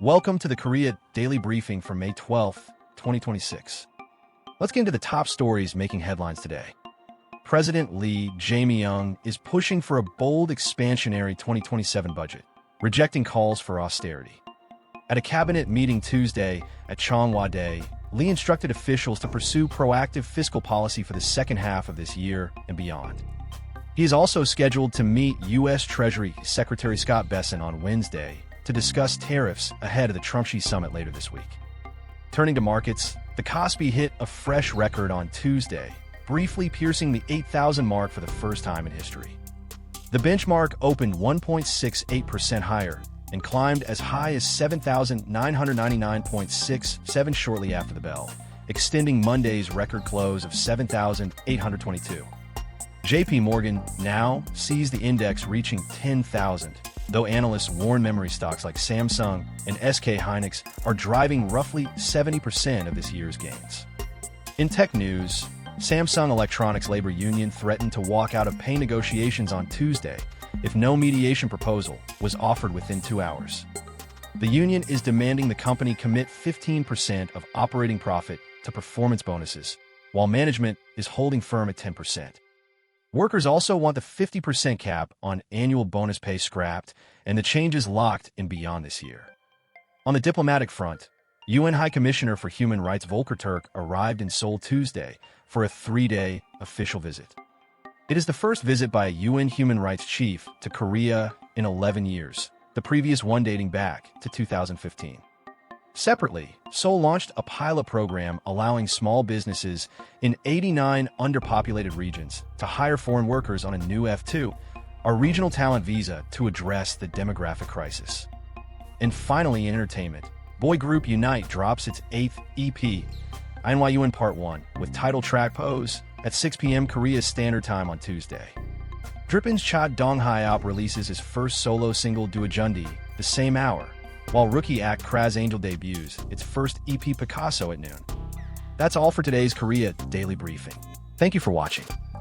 Welcome to the Korea Daily Briefing for May 12th, 2026. Let's get into the top stories making headlines today. President Lee Jae-myung is pushing for a bold expansionary 2027 budget, rejecting calls for austerity. At a cabinet meeting Tuesday at Cheongwa-dae, Lee instructed officials to pursue proactive fiscal policy for the second half of this year and beyond. He is also scheduled to meet U.S. Treasury Secretary Scott Bessent on Wednesday to discuss tariffs ahead of the Trump-Xi summit later this week. Turning to markets, the Kospi hit a fresh record on Tuesday, briefly piercing the 8,000 mark for the first time in history. The benchmark opened 1.68% higher and climbed as high as 7,999.67 shortly after the bell, extending Monday's record close of 7,822. JP Morgan now sees the index reaching 10,000, though analysts warn memory stocks like Samsung and SK Hynix are driving roughly 70% of this year's gains. In tech news, Samsung Electronics labor union threatened to walk out of pay negotiations on Tuesday if no mediation proposal was offered within 2 hours. The union is demanding the company commit 15% of operating profit to performance bonuses, while management is holding firm at 10%. Workers also want the 50% cap on annual bonus pay scrapped and the changes locked in beyond this year. On the diplomatic front, UN High Commissioner for Human Rights Volker Turk arrived in Seoul Tuesday for a 3-day official visit. It is the first visit by a UN human rights chief to Korea in 11 years, the previous one dating back to 2015. Separately, Seoul launched a pilot program allowing small businesses in 89 underpopulated regions to hire foreign workers on a new F2, a regional talent visa to address the demographic crisis. And finally, in entertainment, boy group Unite drops its 8th EP, INYUN Part 1, with title track Pose at 6 p.m. Korea Standard Time on Tuesday. Drippin's Cha Dong-hyop releases his first solo single Duajundi the same hour, while rookie act Kraz Angel debuts its first EP Picasso at noon. That's all for today's Korea Daily Briefing. Thank you for watching.